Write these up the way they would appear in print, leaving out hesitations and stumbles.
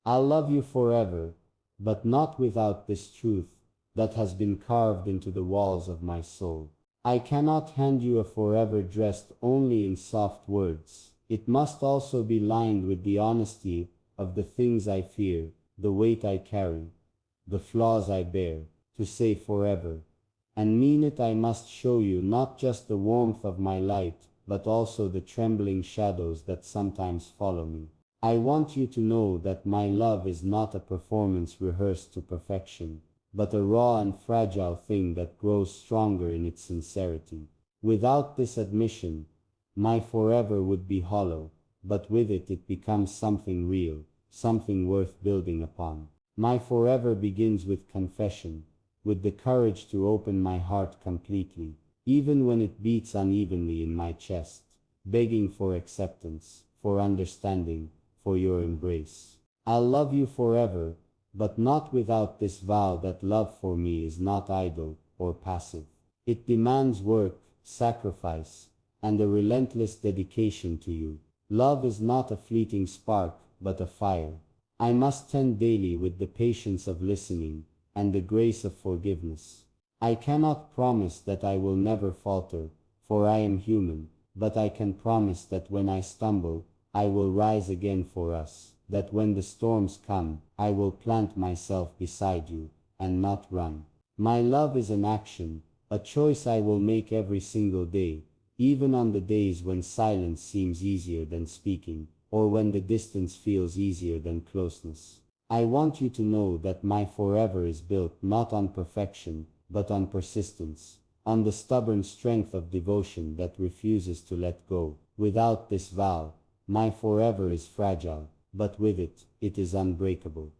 I'll love you forever, but not without this truth that has been carved into the walls of my soul. I cannot hand you a forever dressed only in soft words. It must also be lined with the honesty of the things I fear, the weight I carry, the flaws I bear. To say forever and mean it, I must show you not just the warmth of my light, but also the trembling shadows that sometimes follow me. I want you to know that my love is not a performance rehearsed to perfection, but a raw and fragile thing that grows stronger in its sincerity. Without this admission, my forever would be hollow, but with it it becomes something real, something worth building upon. My forever begins with confession, with the courage to open my heart completely, even when it beats unevenly in my chest, begging for acceptance, for understanding, for your embrace. I'll love you forever, but not without this vow that love for me is not idle or passive. It demands work, sacrifice, and a relentless dedication to you. Love is not a fleeting spark, but a fire I must tend daily with the patience of listening and the grace of forgiveness. I cannot promise that I will never falter, for I am human, but I can promise that when I stumble, I will rise again for us, that when the storms come, I will plant myself beside you, and not run. My love is an action, a choice I will make every single day, even on the days when silence seems easier than speaking, or when the distance feels easier than closeness. I want you to know that my forever is built not on perfection, but on persistence, on the stubborn strength of devotion that refuses to let go. Without this vow, my forever is fragile, but with it, it is unbreakable,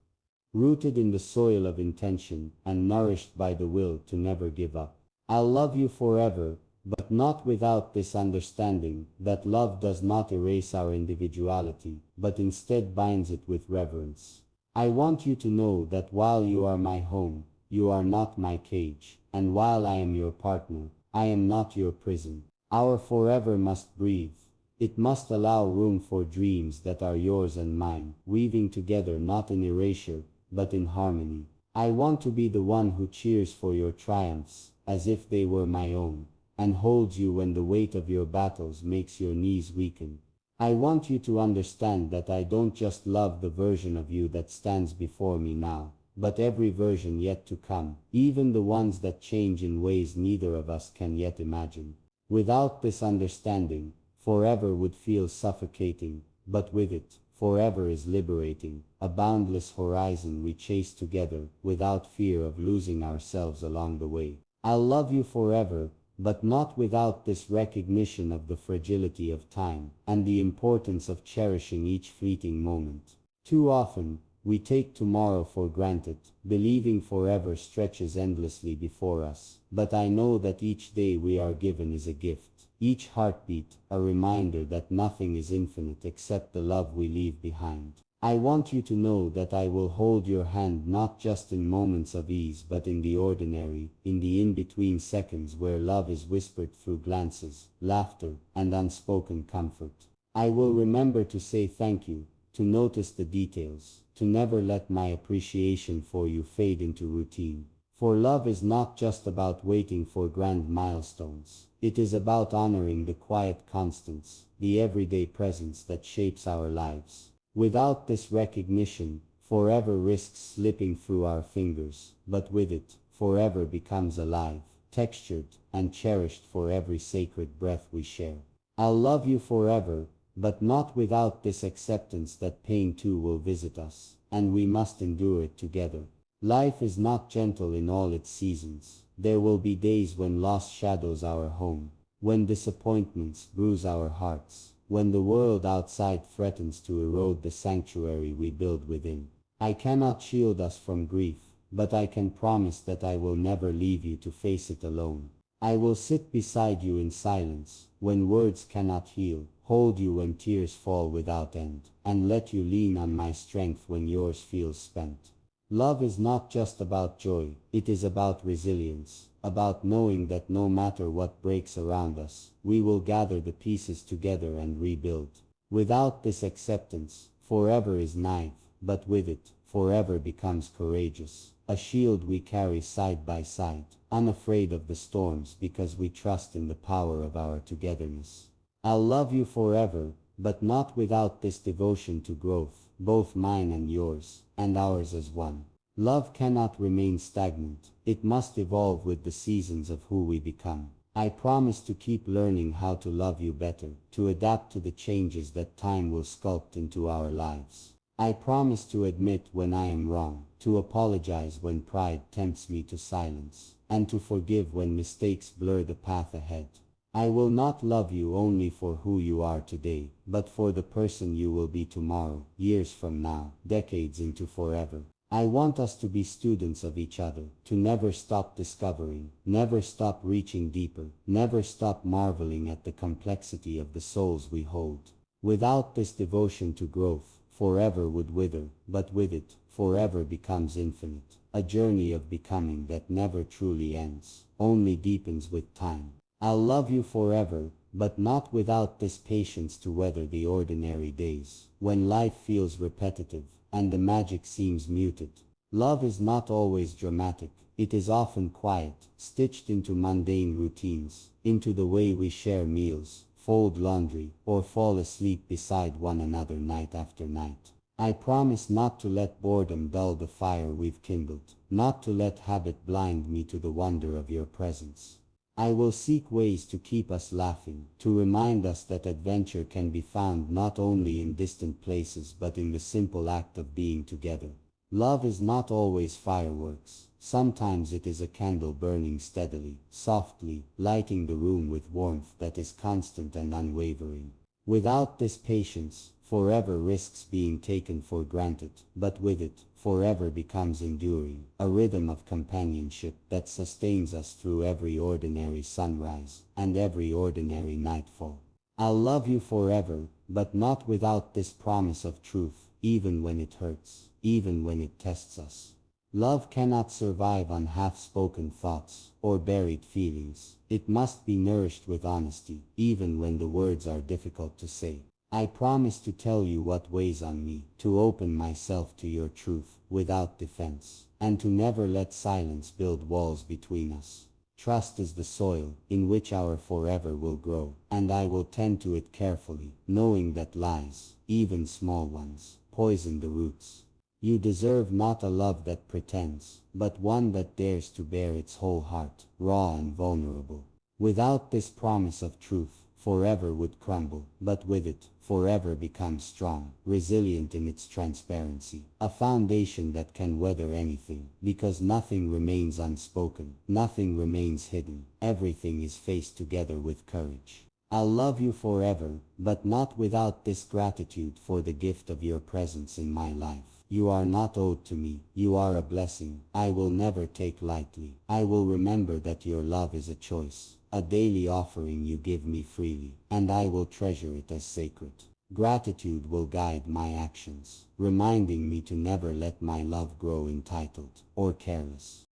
rooted in the soil of intention and nourished by the will to never give up. I'll love you forever, but not without this understanding that love does not erase our individuality, but instead binds it with reverence. I want you to know that while you are my home, you are not my cage, and while I am your partner, I am not your prison. Our forever must breathe. It must allow room for dreams that are yours and mine, weaving together not in erasure, but in harmony. I want to be the one who cheers for your triumphs, as if they were my own, and holds you when the weight of your battles makes your knees weaken. I want you to understand that I don't just love the version of you that stands before me now, but every version yet to come, even the ones that change in ways neither of us can yet imagine. Without this understanding, forever would feel suffocating, but with it, forever is liberating, a boundless horizon we chase together without fear of losing ourselves along the way. I'll love you forever, but not without this recognition of the fragility of time and the importance of cherishing each fleeting moment. Too often, we take tomorrow for granted, believing forever stretches endlessly before us. But I know that each day we are given is a gift. Each heartbeat, a reminder that nothing is infinite except the love we leave behind. I want you to know that I will hold your hand not just in moments of ease but in the ordinary, in the in-between seconds where love is whispered through glances, laughter, and unspoken comfort. I will remember to say thank you, to notice the details, to never let my appreciation for you fade into routine. For love is not just about waiting for grand milestones. It is about honoring the quiet constants, the everyday presence that shapes our lives. Without this recognition, forever risks slipping through our fingers, but with it, forever becomes alive, textured, and cherished for every sacred breath we share. I'll love you forever, but not without this acceptance that pain too will visit us, and we must endure it together. Life is not gentle in all its seasons. There will be days when loss shadows our home, when disappointments bruise our hearts, when the world outside threatens to erode the sanctuary we build within. I cannot shield us from grief, but I can promise that I will never leave you to face it alone. I will sit beside you in silence, when words cannot heal, hold you when tears fall without end, and let you lean on my strength when yours feels spent. Love is not just about joy, it is about resilience, about knowing that no matter what breaks around us, we will gather the pieces together and rebuild. Without this acceptance, forever is naive, but with it, forever becomes courageous. A shield we carry side by side, unafraid of the storms because we trust in the power of our togetherness. I'll love you forever, but not without this devotion to growth, both mine and yours, and ours as one. Love cannot remain stagnant, it must evolve with the seasons of who we become. I promise to keep learning how to love you better, to adapt to the changes that time will sculpt into our lives. I promise to admit when I am wrong, to apologize when pride tempts me to silence, and to forgive when mistakes blur the path ahead. I will not love you only for who you are today, but for the person you will be tomorrow, years from now, decades into forever. I want us to be students of each other, to never stop discovering, never stop reaching deeper, never stop marveling at the complexity of the souls we hold. Without this devotion to growth, forever would wither, but with it, forever becomes infinite. A journey of becoming that never truly ends, only deepens with time. I'll love you forever, but not without this patience to weather the ordinary days, when life feels repetitive, and the magic seems muted. Love is not always dramatic, it is often quiet, stitched into mundane routines, into the way we share meals, fold laundry, or fall asleep beside one another night after night. I promise not to let boredom dull the fire we've kindled, not to let habit blind me to the wonder of your presence. I will seek ways to keep us laughing, to remind us that adventure can be found not only in distant places but in the simple act of being together. Love is not always fireworks. Sometimes it is a candle burning steadily, softly, lighting the room with warmth that is constant and unwavering. Without this patience, forever risks being taken for granted, but with it, forever becomes enduring, a rhythm of companionship that sustains us through every ordinary sunrise and every ordinary nightfall. I'll love you forever, but not without this promise of truth, even when it hurts, even when it tests us. Love cannot survive on half-spoken thoughts or buried feelings. It must be nourished with honesty, even when the words are difficult to say. I promise to tell you what weighs on me, to open myself to your truth without defense, and to never let silence build walls between us. Trust is the soil in which our forever will grow, and I will tend to it carefully, knowing that lies, even small ones, poison the roots. You deserve not a love that pretends, but one that dares to bare its whole heart, raw and vulnerable. Without this promise of truth, forever would crumble, but with it, forever becomes strong, resilient in its transparency, a foundation that can weather anything, because nothing remains unspoken, nothing remains hidden, everything is faced together with courage. I'll love you forever, but not without this gratitude for the gift of your presence in my life. You are not owed to me, you are a blessing I will never take lightly. I will remember that your love is a choice, a daily offering you give me freely, and I will treasure it as sacred. Gratitude will guide my actions, reminding me to never let my love grow entitled or careless.